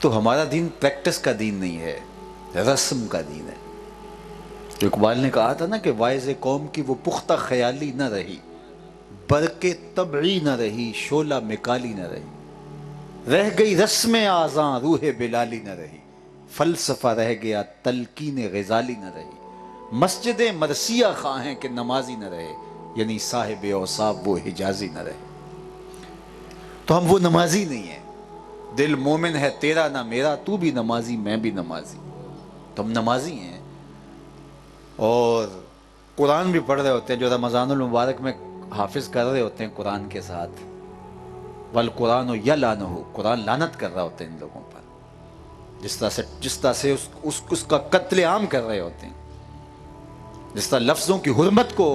تو ہمارا دین پریکٹس کا دین نہیں ہے، رسم کا دین ہے۔ اقبال نے کہا تھا نا کہ واعظ قوم کی وہ پختہ خیالی نہ رہی، برق طبعی نہ رہی، شعلہ مکالی نہ رہی، رہ گئی رسم آزاں روح بلالی نہ رہی، فلسفہ رہ گیا تلقین غزالی نہ رہی، مسجد مرثیہ خواہیں کہ نمازی نہ رہے، یعنی صاحب اوصاف وہ حجازی نہ رہے۔ تو ہم وہ نمازی نہیں ہیں۔ دل مومن ہے تیرا نہ میرا، تو بھی نمازی میں بھی نمازی، تو ہم نمازی ہیں۔ اور قرآن بھی پڑھ رہے ہوتے ہیں، جو رمضان المبارک میں حافظ کر رہے ہوتے ہیں قرآن کے ساتھ، والقرآن یلعنہ، قرآن لعنت کر رہا ہوتا ہے ان لوگوں پر، جس طرح سے اس کا قتل عام کر رہے ہوتے ہیں، جس طرح لفظوں کی حرمت کو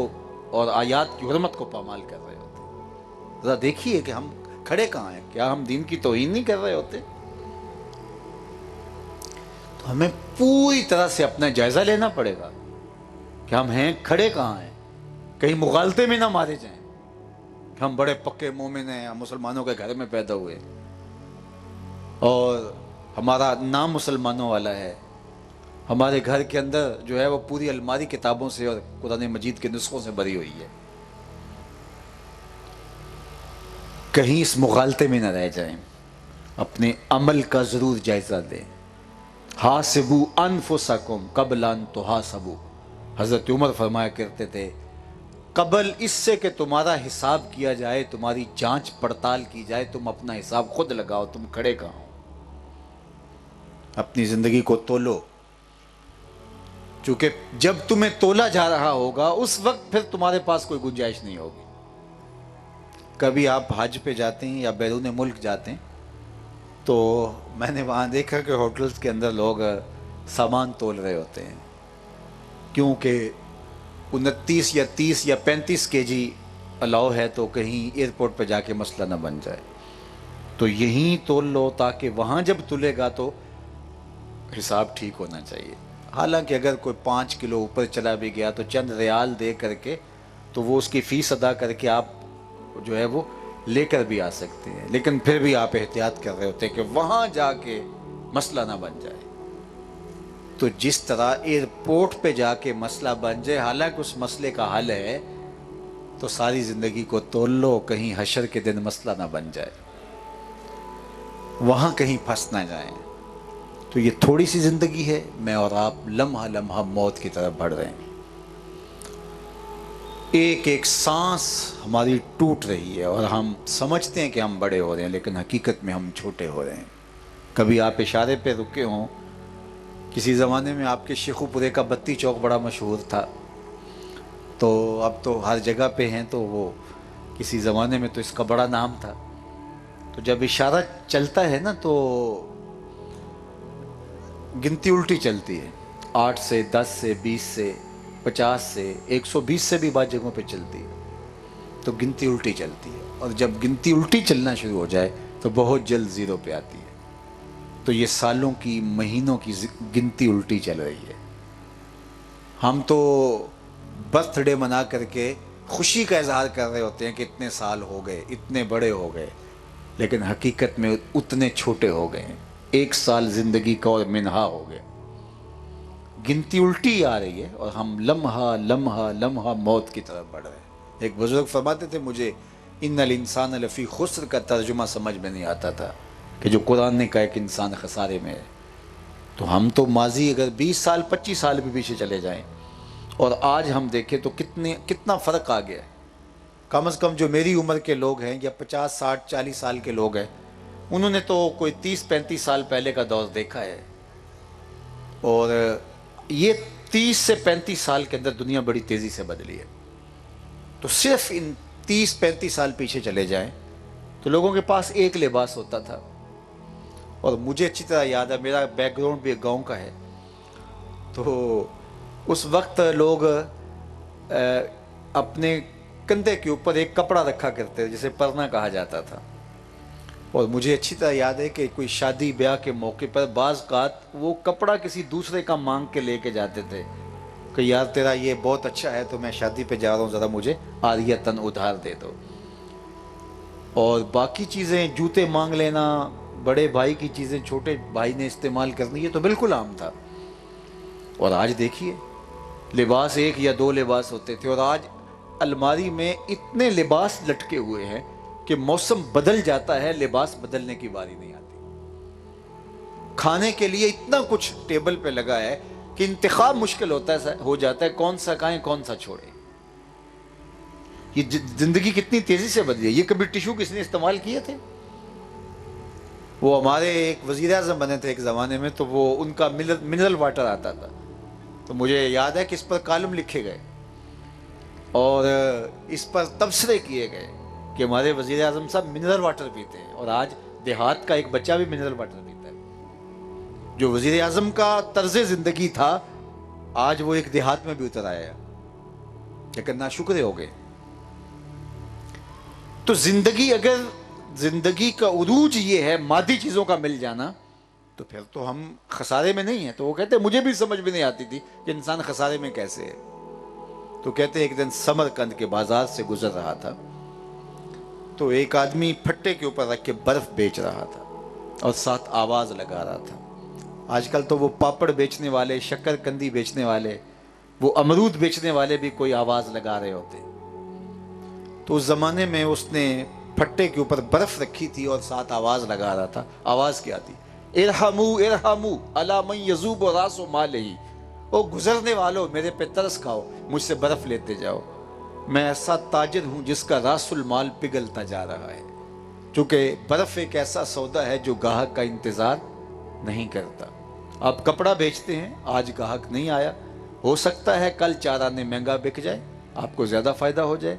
اور آیات کی حرمت کو پامال کر رہے ہوتے ہیں۔ ذرا دیکھیے کہ ہم کھڑے کہاں ہیں، کیا ہم دین کی توہین نہیں کر رہے ہوتے؟ تو ہمیں پوری طرح سے اپنا جائزہ لینا پڑے گا کہ ہم ہیں کھڑے کہاں ہیں، کہیں مغالطے میں نہ مارے جائیں کہ ہم بڑے پکے مومن ہیں، ہم مسلمانوں کے گھر میں پیدا ہوئے اور ہمارا نام مسلمانوں والا ہے، ہمارے گھر کے اندر جو ہے وہ پوری الماری کتابوں سے اور قرآن مجید کے نسخوں سے بھری ہوئی ہے۔ کہیں اس مغالطے میں نہ رہ جائیں، اپنے عمل کا ضرور جائزہ لیں۔ حاسبوا انفسکم قبل ان تحاسبوا، حضرت عمر فرمایا کرتے تھے قبل اس سے کہ تمہارا حساب کیا جائے، تمہاری جانچ پڑتال کی جائے، تم اپنا حساب خود لگاؤ، تم کھڑے کہاں ہو۔ اپنی زندگی کو تولو، چونکہ جب تمہیں تولا جا رہا ہوگا اس وقت پھر تمہارے پاس کوئی گنجائش نہیں ہوگی۔ کبھی آپ حج پہ جاتے ہیں یا بیرون ملک جاتے ہیں تو میں نے وہاں دیکھا کہ ہوٹلز کے اندر لوگ سامان تول رہے ہوتے ہیں، کیونکہ 29 یا 30 یا 35 کے جی الاؤ ہے، تو کہیں ایئرپورٹ پہ جا کے مسئلہ نہ بن جائے، تو یہیں تول لو تاکہ وہاں جب تلے گا تو حساب ٹھیک ہونا چاہیے۔ حالانکہ اگر کوئی 5 کلو اوپر چلا بھی گیا تو چند ریال دے کر کے تو وہ اس کی فیس ادا کر کے آپ جو ہے وہ لے کر بھی آ سکتے ہیں، لیکن پھر بھی آپ احتیاط کر رہے ہوتے ہیں کہ وہاں جا کے مسئلہ نہ بن جائے۔ تو جس طرح ایئرپورٹ پہ جا کے مسئلہ بن جائے، حالانکہ اس مسئلے کا حل ہے، تو ساری زندگی کو تول لو، کہیں حشر کے دن مسئلہ نہ بن جائے، وہاں کہیں پھنس نہ جائیں۔ تو یہ تھوڑی سی زندگی ہے، میں اور آپ لمحہ لمحہ موت کی طرف بڑھ رہے ہیں، ایک ایک سانس ہماری ٹوٹ رہی ہے اور ہم سمجھتے ہیں کہ ہم بڑے ہو رہے ہیں، لیکن حقیقت میں ہم چھوٹے ہو رہے ہیں۔ کبھی آپ اشارے پہ رکے ہوں، کسی زمانے میں آپ کے شیخو پورے کا بتی چوک بڑا مشہور تھا، تو اب تو ہر جگہ پہ ہیں، تو وہ کسی زمانے میں تو اس کا بڑا نام تھا۔ تو جب اشارہ چلتا ہے نا تو گنتی الٹی چلتی ہے، 8 سے 10 سے 20 سے 50 سے 120 سے بھی بعض جگہوں پہ چلتی ہے، تو گنتی الٹی چلتی ہے، اور جب گنتی الٹی چلنا شروع ہو جائے تو بہت جلد زیرو پہ آتی ہے۔ تو یہ سالوں کی، مہینوں کی گنتی الٹی چل رہی ہے۔ ہم تو برتھ ڈے منا کر کے خوشی کا اظہار کر رہے ہوتے ہیں کہ اتنے سال ہو گئے، اتنے بڑے ہو گئے، لیکن حقیقت میں اتنے چھوٹے ہو گئے ہیں۔ 1 سال زندگی کا اور منہا ہو گیا، گنتی الٹی آ رہی ہے اور ہم لمحہ لمحہ لمحہ موت کی طرف بڑھ رہے ہیں۔ ایک بزرگ فرماتے تھے، مجھے ان الانسان لفی خسر کا ترجمہ سمجھ میں نہیں آتا تھا کہ جو قرآن نے کہا کہ انسان خسارے میں ہے۔ تو ہم تو ماضی اگر 20 سال 25 سال بھی پیچھے چلے جائیں اور آج ہم دیکھیں تو کتنا فرق آ گیا ہے۔ کم از کم جو میری عمر کے لوگ ہیں یا 50 60 40 سال کے لوگ ہیں، انہوں نے تو کوئی 30 35 سال پہلے کا دور دیکھا ہے، اور یہ 30 سے 35 سال کے اندر دنیا بڑی تیزی سے بدلی ہے۔ تو صرف ان 30 35 سال پیچھے چلے جائیں تو لوگوں کے پاس ایک لباس ہوتا تھا، اور مجھے اچھی طرح یاد ہے، میرا بیک گراؤنڈ بھی گاؤں کا ہے، تو اس وقت لوگ اپنے کندھے کے اوپر ایک کپڑا رکھا کرتے تھے جسے پرنا کہا جاتا تھا، اور مجھے اچھی طرح یاد ہے کہ کوئی شادی بیاہ کے موقع پر بعض اوقات وہ کپڑا کسی دوسرے کا مانگ کے لے کے جاتے تھے کہ یار تیرا یہ بہت اچھا ہے، تو میں شادی پہ جا رہا ہوں، ذرا مجھے عاریۃً ادھار دے دو۔ اور باقی چیزیں، جوتے مانگ لینا، بڑے بھائی کی چیزیں چھوٹے بھائی نے استعمال کرنی، یہ تو بالکل عام تھا۔ اور آج دیکھیے، لباس ایک یا دو لباس ہوتے تھے، اور آج الماری میں اتنے لباس لٹکے ہوئے ہیں کہ موسم بدل جاتا ہے، لباس بدلنے کی باری نہیں آتی۔ کھانے کے لیے اتنا کچھ ٹیبل پہ لگا ہے کہ انتخاب مشکل ہو جاتا ہے، کون سا کھائیں کون سا چھوڑیں۔ یہ زندگی کتنی تیزی سے بدلی ہے۔ یہ کبھی ٹیشو کس نے استعمال کیے تھے؟ وہ ہمارے ایک وزیر اعظم بنے تھے ایک زمانے میں، تو وہ ان کا منرل واٹر آتا تھا، تو مجھے یاد ہے کہ اس پر کالم لکھے گئے اور اس پر تبصرے کیے گئے کہ ہمارے وزیر اعظم صاحب منرل واٹر پیتے ہیں، اور آج دیہات کا ایک بچہ بھی منرل واٹر پیتا ہے۔ جو وزیر اعظم کا طرز زندگی تھا، آج وہ ایک دیہات میں بھی اتر آیا، لیکن ناشکرے ہو گئے۔ تو زندگی کا عروج یہ ہے مادی چیزوں کا مل جانا، تو پھر تو ہم خسارے میں نہیں ہیں۔ تو وہ کہتے ہیں مجھے بھی سمجھ میں نہیں آتی تھی کہ انسان خسارے میں کیسے ہے۔ تو کہتے ہیں ایک دن سمرقند کے بازار سے گزر رہا تھا، تو ایک آدمی پھٹے کے اوپر رکھ کے برف بیچ رہا تھا اور ساتھ آواز لگا رہا تھا۔ آج کل تو وہ پاپڑ بیچنے والے، شکر کندی بیچنے والے، وہ امرود بیچنے والے بھی کوئی آواز لگا رہے ہوتے۔ تو اس زمانے میں اس نے پھٹے کے اوپر برف رکھی تھی اور ساتھ آواز لگا رہا تھا۔ آواز کیا تھی؟ ارحمو ارحمو علی من یذوب راس مالہ، او گزرنے والوں میرے پہ ترس کھاؤ، مجھ سے برف لیتے جاؤ، میں ایسا تاجر ہوں جس کا راس المال پگھلتا جا رہا ہے۔ چونکہ برف ایک ایسا سودا ہے جو گاہک کا انتظار نہیں کرتا۔ آپ کپڑا بیچتے ہیں، آج گاہک نہیں آیا، ہو سکتا ہے کل 4 آنے مہنگا بک جائے، آپ کو زیادہ فائدہ ہو جائے۔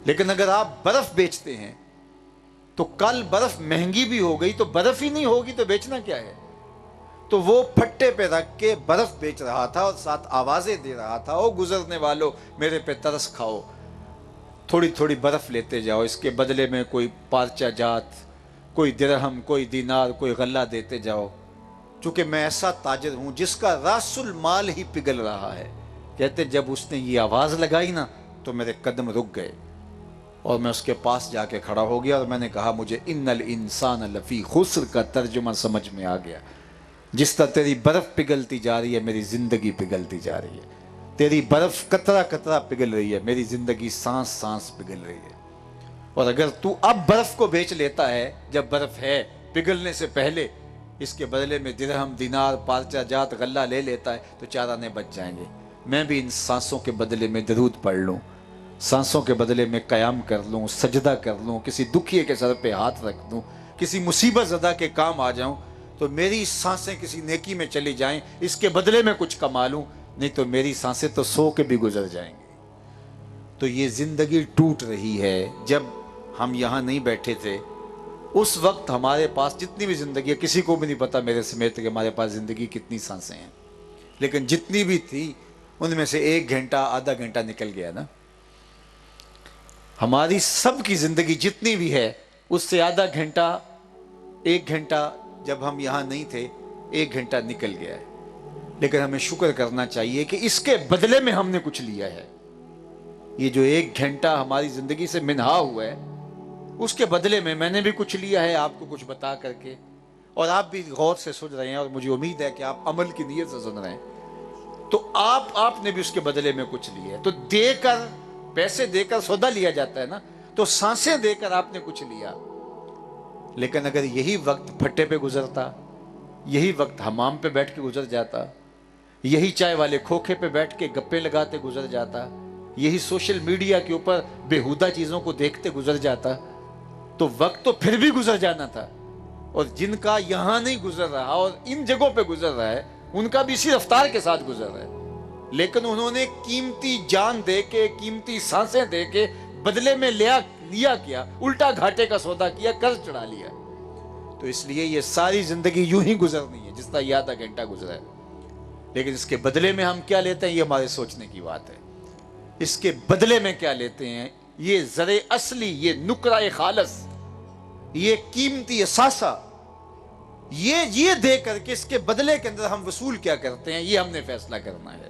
لیکن اگر آپ برف بیچتے ہیں تو کل برف مہنگی بھی ہو گئی تو برف ہی نہیں ہوگی تو بیچنا کیا ہے؟ تو وہ پھٹے پہ رکھ کے برف بیچ رہا تھا اور ساتھ آوازیں دے رہا تھا، او گزرنے والوں میرے پہ ترس کھاؤ، تھوڑی تھوڑی برف لیتے جاؤ، اس کے بدلے میں کوئی پارچہ جات، کوئی درہم، کوئی دینار، کوئی غلہ دیتے جاؤ، چونکہ میں ایسا تاجر ہوں جس کا راس المال ہی پگھل رہا ہے۔ کہتے جب اس نے یہ آواز لگائی نا تو میرے قدم رک گئے، اور میں اس کے پاس جا کے کھڑا ہو گیا اور میں نے کہا مجھے ان الانسان لفی خسر کا ترجمہ سمجھ میں آ گیا۔ جس طرح تیری برف پگھلتی جا رہی ہے میری زندگی پگھلتی جا رہی ہے، تیری برف قطرہ قطرہ پگھل رہی ہے، میری زندگی سانس سانس پگھل رہی ہے۔ اور اگر تو اب برف کو بیچ لیتا ہے جب برف ہے، پگھلنے سے پہلے، اس کے بدلے میں درہم، دینار، پارچہ جات، غلہ لے لیتا ہے تو 4 آنے بچ جائیں گے۔ میں بھی ان سانسوں کے بدلے میں درود پڑھ لوں، سانسوں کے بدلے میں قیام کر لوں، سجدہ کر لوں، کسی دکھیے کے سر پہ ہاتھ رکھ دوں، کسی مصیبت زدہ کے کام آ جاؤں، تو میری سانسیں کسی نیکی میں چلی جائیں، اس کے بدلے میں کچھ کما لوں، نہیں تو میری سانسیں تو سو کے بھی گزر جائیں گی۔ تو یہ زندگی ٹوٹ رہی ہے۔ جب ہم یہاں نہیں بیٹھے تھے اس وقت ہمارے پاس جتنی بھی زندگی ہے، کسی کو بھی نہیں پتا میرے سمیت کہ ہمارے پاس زندگی کتنی سانسیں ہیں، لیکن جتنی بھی تھی ان میں سے 1 گھنٹہ آدھا گھنٹہ نکل گیا نا۔ ہماری سب کی زندگی جتنی بھی ہے اس سے آدھا گھنٹہ، 1 گھنٹہ جب ہم یہاں نہیں تھے 1 گھنٹہ نکل گیا ہے، لیکن ہمیں شکر کرنا چاہیے کہ اس کے بدلے میں ہم نے کچھ لیا ہے۔ یہ جو 1 گھنٹہ ہماری زندگی سے منہا ہوا ہے اس کے بدلے میں نے بھی کچھ لیا ہے آپ کو کچھ بتا کر کے، اور آپ بھی غور سے سن رہے ہیں، اور مجھے امید ہے کہ آپ عمل کی نیت سے سن رہے ہیں، تو آپ نے بھی اس کے بدلے میں کچھ لیا ہے۔ تو دے کر، پیسے دے کر سودا لیا جاتا ہے نا، تو سانسیں دے کر آپ نے کچھ لیا۔ لیکن اگر یہی وقت پھٹے پہ گزرتا، یہی وقت حمام پہ بیٹھ کے گزر جاتا، یہی چائے والے کھوکھے پہ بیٹھ کے گپے لگاتے گزر جاتا، یہی سوشل میڈیا کے اوپر بےہودہ چیزوں کو دیکھتے گزر جاتا، تو وقت تو پھر بھی گزر جانا تھا۔ اور جن کا یہاں نہیں گزر رہا اور ان جگہوں پہ گزر رہا ہے ان کا بھی اسی رفتار کے ساتھ گزر رہا ہے، لیکن انہوں نے قیمتی جان دے کے، قیمتی سانسیں دے کے بدلے میں لیا کیا، الٹا گھاٹے کا سودا کیا، قرض چڑھا لیا۔ تو اس لیے یہ ساری زندگی یوں ہی گزرنی ہے جس طرح یہ آدھا گھنٹہ گزرا ہے، لیکن اس کے بدلے میں ہم کیا لیتے ہیں یہ ہمارے سوچنے کی بات ہے۔ اس کے بدلے میں کیا لیتے ہیں، یہ زر اصلی، یہ نقرہ خالص، یہ قیمتی اثاثہ، یہ دے کر کے اس کے بدلے کے اندر ہم وصول کیا کرتے ہیں، یہ ہم نے فیصلہ کرنا ہے۔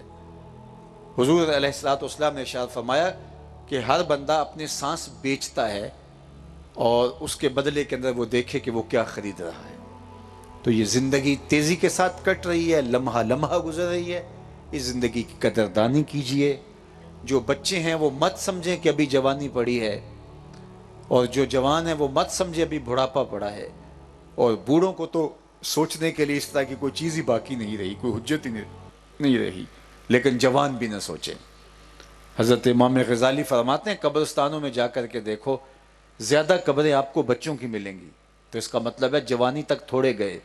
حضور علیہ الصلوۃ والسلام نے ارشاد فرمایا کہ ہر بندہ اپنے سانس بیچتا ہے اور اس کے بدلے کے اندر وہ دیکھے کہ وہ کیا خرید رہا ہے۔ تو یہ زندگی تیزی کے ساتھ کٹ رہی ہے، لمحہ لمحہ گزر رہی ہے، اس زندگی کی قدردانی کیجئے۔ جو بچے ہیں وہ مت سمجھیں کہ ابھی جوانی پڑی ہے، اور جو جوان ہے وہ مت سمجھے ابھی بڑھاپا پڑا ہے، اور بوڑھوں کو تو سوچنے کے لیے اس طرح کی کوئی چیز ہی باقی نہیں رہی، کوئی حجت ہی نہیں رہی، لیکن جوان بھی نہ سوچیں۔ حضرت امام غزالی فرماتے ہیں قبرستانوں میں جا کر کے دیکھو، زیادہ قبریں آپ کو بچوں کی ملیں گی، تو اس کا مطلب ہے جوانی تک تھوڑے گئے۔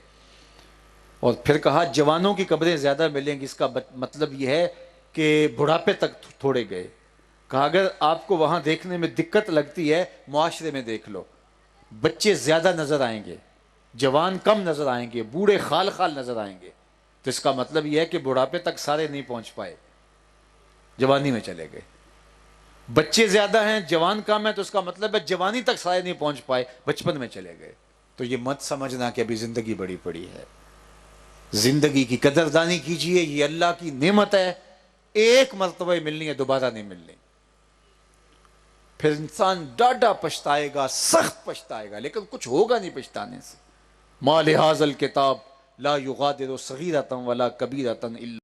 اور پھر کہا جوانوں کی قبریں زیادہ ملیں گی، اس کا مطلب یہ ہے کہ بڑھاپے تک تھوڑے گئے۔ کہا اگر آپ کو وہاں دیکھنے میں دقت لگتی ہے، معاشرے میں دیکھ لو، بچے زیادہ نظر آئیں گے، جوان کم نظر آئیں گے، بوڑھے خال خال نظر آئیں گے، تو اس کا مطلب یہ ہے کہ بڑھاپے تک سارے نہیں پہنچ پائے، جوانی میں چلے گئے۔ بچے زیادہ ہیں، جوان کم ہے، تو اس کا مطلب ہے جوانی تک سارے نہیں پہنچ پائے، بچپن میں چلے گئے۔ تو یہ مت سمجھنا کہ ابھی زندگی بڑی پڑی ہے۔ زندگی کی قدردانی کیجئے، یہ اللہ کی نعمت ہے، ایک مرتبہ ملنی ہے، دوبارہ نہیں ملنی۔ پھر انسان ڈاڈا پچھتائے گا، سخت پچھتائے گا، لیکن کچھ ہوگا نہیں پچھتانے سے۔ ما لہذا الکتاب لا یغادر صغیرۃ ولا کبیرۃ الا